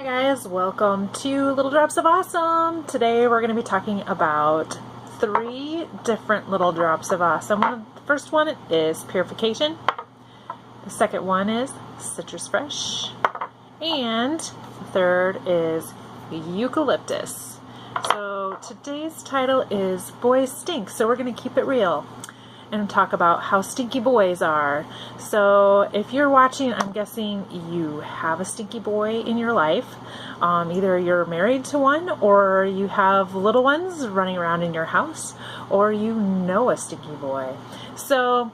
Hi guys, welcome to Little Drops of Awesome. Today we're going to be talking about 3 different Little Drops of Awesome. The first one is Purification. The second one is Citrus Fresh. And the third is Eucalyptus. So today's title is Boys Stink, so we're going to keep it real and talk about how stinky boys are. So if you're watching, I'm guessing you have a stinky boy in your life. Either you're married to one, or you have little ones running around in your house, or you know a stinky boy. So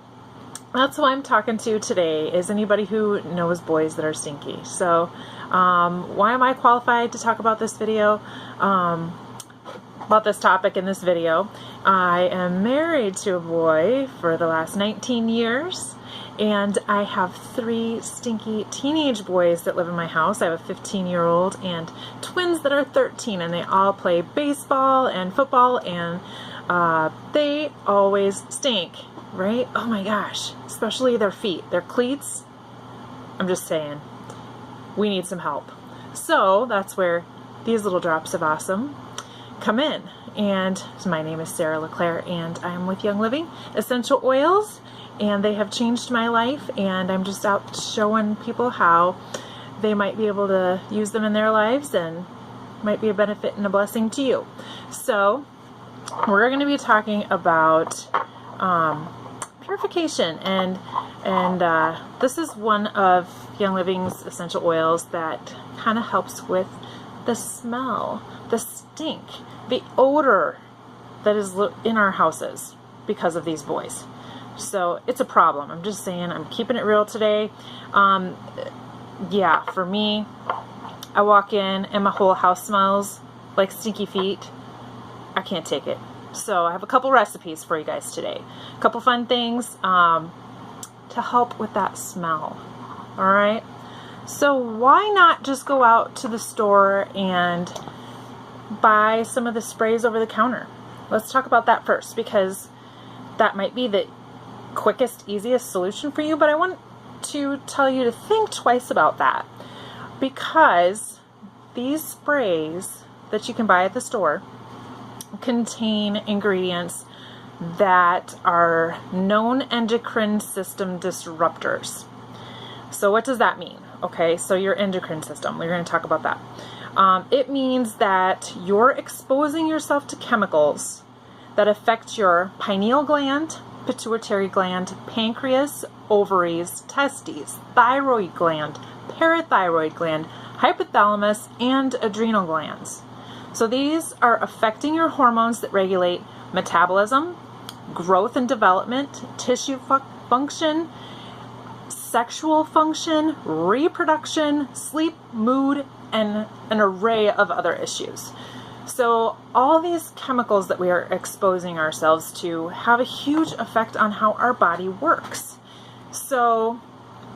that's who I'm talking to today, is anybody who knows boys that are stinky. So why am I qualified to talk about this video? About this topic in this video. I am married to a boy for the last 19 years, and I have 3 stinky teenage boys that live in my house. I have a 15-year-old and twins that are 13, and they all play baseball and football, and they always stink, right? Oh my gosh, especially their feet, their cleats. I'm just saying, we need some help. So that's where these Little Drops of Awesome come in. And my name is Sarah LeClaire, and I'm with Young Living Essential Oils, and they have changed my life, and I'm just out showing people how they might be able to use them in their lives and might be a benefit and a blessing to you. So we're going to be talking about purification, and this is one of Young Living's essential oils that kind of helps with the smell, the stink, the odor that is in our houses because of these boys. So it's a problem. I'm just saying, I'm keeping it real today. Yeah, for me, I walk in and my whole house smells like stinky feet. I can't take it. So I have a couple recipes for you guys today. A couple fun things to help with that smell. All right. So why not just go out to the store and buy some of the sprays over the counter? Let's talk about that first, because that might be the quickest, easiest solution for you, but I want to tell you to think twice about that, because these sprays that you can buy at the store contain ingredients that are known endocrine system disruptors. So what does that mean? Okay, so your endocrine system, we're going to talk about that. It means that you're exposing yourself to chemicals that affect your pineal gland, pituitary gland, pancreas, ovaries, testes, thyroid gland, parathyroid gland, hypothalamus, and adrenal glands. So these are affecting your hormones that regulate metabolism, growth and development, tissue function, sexual function, reproduction, sleep, mood, and an array of other issues. So all these chemicals that we are exposing ourselves to have a huge effect on how our body works. So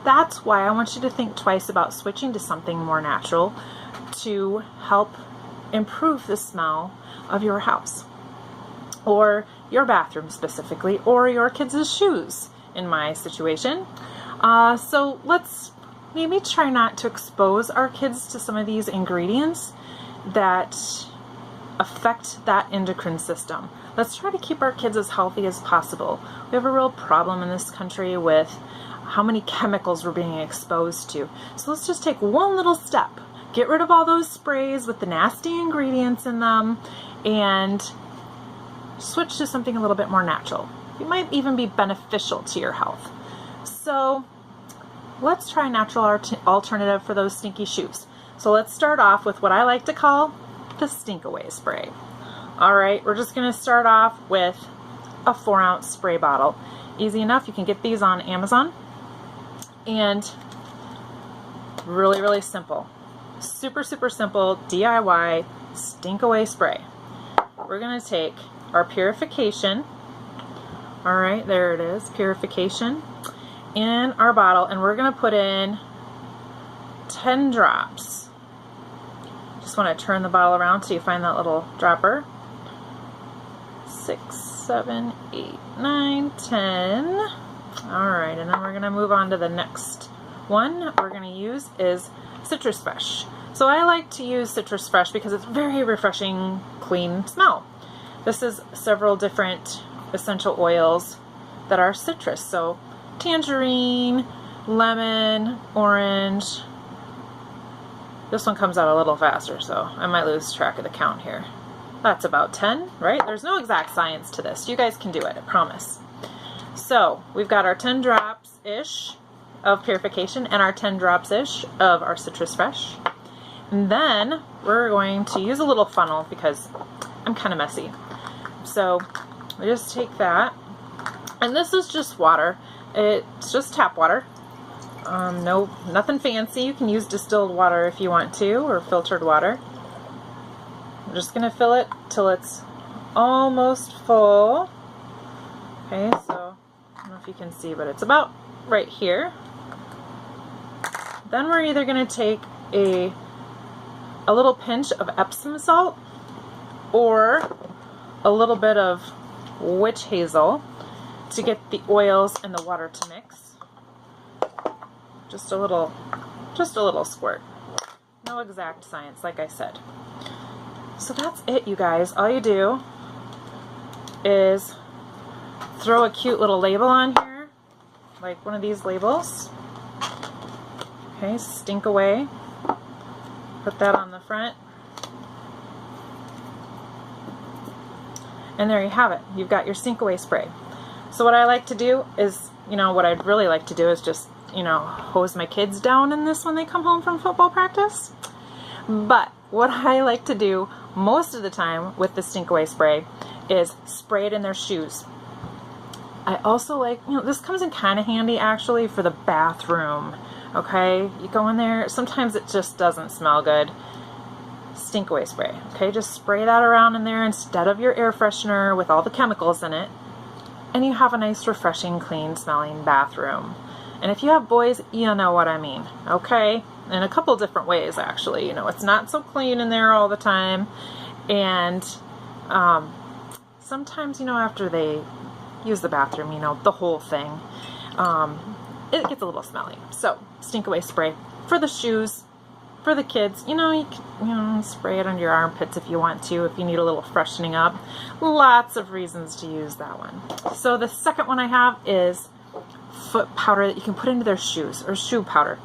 that's why I want you to think twice about switching to something more natural to help improve the smell of your house, or your bathroom specifically, or your kids' shoes in my situation. So let's maybe try not to expose our kids to some of these ingredients that affect that endocrine system. Let's try to keep our kids as healthy as possible. We have a real problem in this country with how many chemicals we're being exposed to. So let's just take one little step. Get rid of all those sprays with the nasty ingredients in them and switch to something a little bit more natural. It might even be beneficial to your health. So let's try a natural alternative for those stinky shoes. So let's start off with what I like to call the Stink Away spray. All right, we're just going to start off with a 4-ounce spray bottle. Easy enough. You can get these on Amazon. And really, really simple. Super, super simple DIY Stink Away spray. We're going to take our Purification. All right, there it is, Purification, in our bottle, and we're going to put in 10 drops. Just want to turn the bottle around so you find that little dropper. 6, 7, 8, 9, 10. All right, and then we're going to move on to the next one we're going to use is Citrus Fresh. So I like to use Citrus Fresh because it's very refreshing, clean smell. This is several different essential oils that are citrus. So tangerine, lemon, orange. This one comes out a little faster, so I might lose track of the count here. That's about 10, right? There's no exact science to this. You guys can do it, I promise. So we've got our 10 drops-ish of purification and our 10 drops-ish of our Citrus Fresh. And then we're going to use a little funnel because I'm kind of messy. So we just take that, and this is just water. It's just tap water. No, nothing fancy. You can use distilled water if you want to, or filtered water. I'm just going to fill it till it's almost full. Okay, so I don't know if you can see, but it's about right here. Then we're either going to take a little pinch of Epsom salt or a little bit of witch hazel to get the oils and the water to mix. Just a little squirt. No exact science, like I said. So that's it, you guys. All you do is throw a cute little label on here, like one of these labels. Okay, stink away. Put that on the front. And there you have it. You've got your stink away spray. So what I like to do is, what I'd really like to do is just, hose my kids down in this when they come home from football practice. But what I like to do most of the time with the stink away spray is spray it in their shoes. I also like, this comes in kind of handy actually for the bathroom. Okay, you go in there, sometimes it just doesn't smell good. Stink away spray. Okay, just spray that around in there instead of your air freshener with all the chemicals in it, and you have a nice, refreshing, clean smelling bathroom. And if you have boys, you know what I mean. Okay, in a couple different ways actually. It's not so clean in there all the time, and sometimes after they use the bathroom, the whole thing, it gets a little smelly. So stink away spray for the shoes. For the kids, you can spray it under your armpits if you want to, if you need a little freshening up. Lots of reasons to use that one. So the second one I have is foot powder that you can put into their shoes, or shoe powder.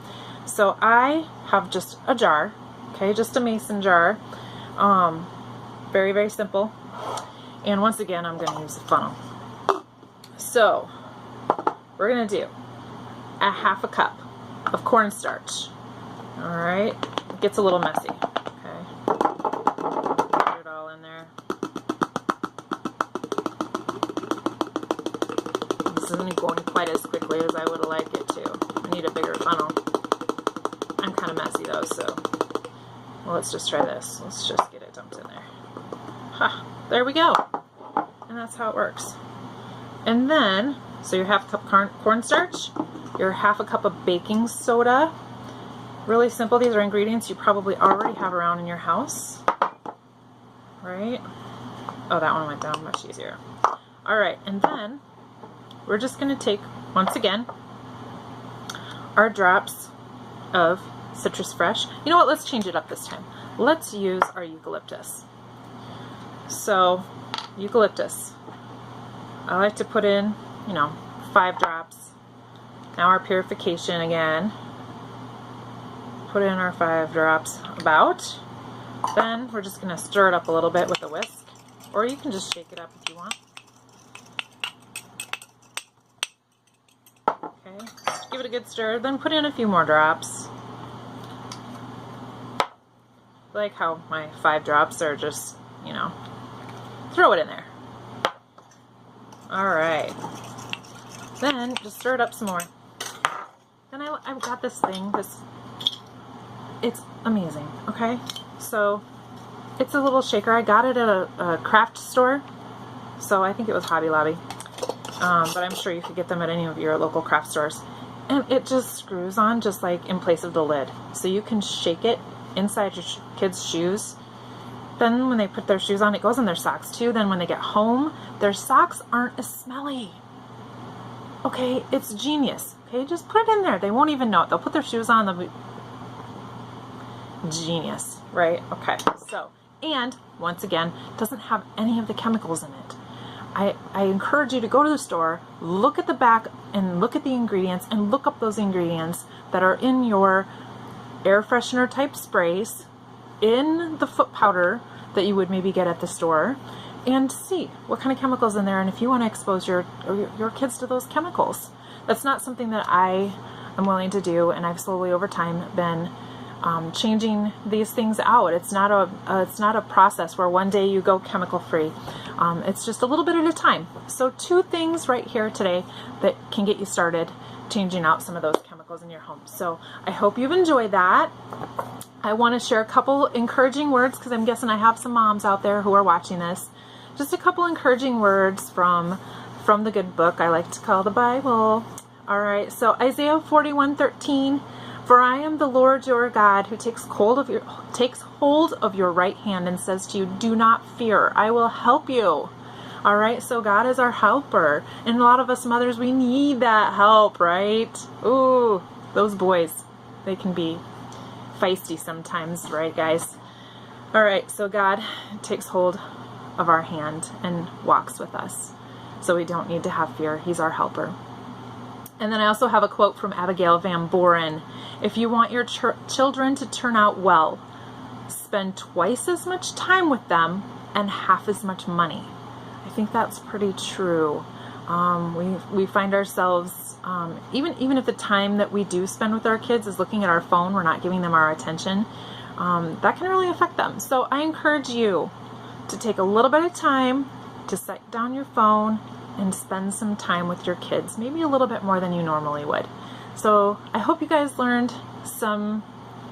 So I have just a jar, okay, just a mason jar. Very, very simple. And once again, I'm going to use a funnel. So we're going to do a half a cup of cornstarch. Alright, it gets a little messy. Okay, put it all in there. This isn't going quite as quickly as I would like it to. I need a bigger funnel. I'm kind of messy though, so well, let's just try this. Let's just get it dumped in there. Ha, there we go. And that's how it works. And then, so your half cup cornstarch, your half a cup of baking soda. Really simple. These are ingredients you probably already have around in your house, right? Oh, that one went down much easier. All right, and then we're just going to take, once again, our drops of Citrus Fresh. You know what? Let's change it up this time. Let's use our eucalyptus. So, eucalyptus. I like to put in, 5 drops. Now our purification again. Put in our 5 drops about. Then we're just going to stir it up a little bit with a whisk, or you can just shake it up if you want. Okay, give it a good stir, then put in a few more drops. Like how my 5 drops are just, throw it in there. Alright, then just stir it up some more. Then I've got this thing, it's amazing, okay? So, it's a little shaker. I got it at a craft store, so I think it was Hobby Lobby. But I'm sure you could get them at any of your local craft stores. And it just screws on just like in place of the lid. So you can shake it inside your kids' shoes. Then when they put their shoes on, it goes in their socks too. Then when they get home, their socks aren't as smelly. Okay, it's genius. Okay, just put it in there. They won't even know it. They'll put their shoes on, Genius, right? Okay, so, and once again, doesn't have any of the chemicals in it. I encourage you to go to the store, look at the back and look at the ingredients and look up those ingredients that are in your air freshener type sprays, in the foot powder that you would maybe get at the store, and see what kind of chemicals in there, and if you want to expose your kids to those chemicals. That's not something that I am willing to do, and I've slowly over time been changing these things out. It's not a process where one day you go chemical free. It's just a little bit at a time. So 2 things right here today that can get you started changing out some of those chemicals in your home. So I hope you've enjoyed that. I want to share a couple encouraging words because I'm guessing I have some moms out there who are watching this. Just a couple encouraging words from the good book I like to call the Bible. All right, so Isaiah 41:13. For I am the Lord your God who takes hold of your right hand and says to you, do not fear, I will help you. All right, so God is our helper. And a lot of us mothers, we need that help, right? Ooh, those boys, they can be feisty sometimes, right, guys? All right, so God takes hold of our hand and walks with us. So we don't need to have fear. He's our helper. And then I also have a quote from Abigail Van Buren. If you want your children to turn out well, spend twice as much time with them and half as much money. I think that's pretty true. We find ourselves, even if the time that we do spend with our kids is looking at our phone, we're not giving them our attention, that can really affect them. So I encourage you to take a little bit of time to set down your phone and spend some time with your kids, maybe a little bit more than you normally would. So I hope you guys learned some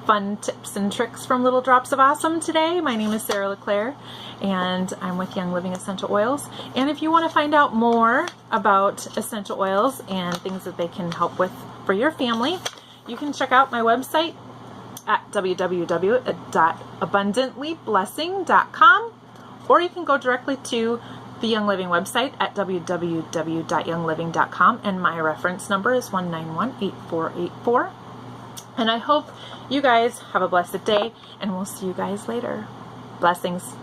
fun tips and tricks from Little Drops of Awesome today. My name is Sarah LeClaire, and I'm with Young Living Essential Oils. And if you want to find out more about essential oils and things that they can help with for your family, you can check out my website at www.abundantlyblessing.com, or you can go directly to the Young Living website at www.youngliving.com, and my reference number is 1918484. And I hope you guys have a blessed day, and we'll see you guys later. Blessings.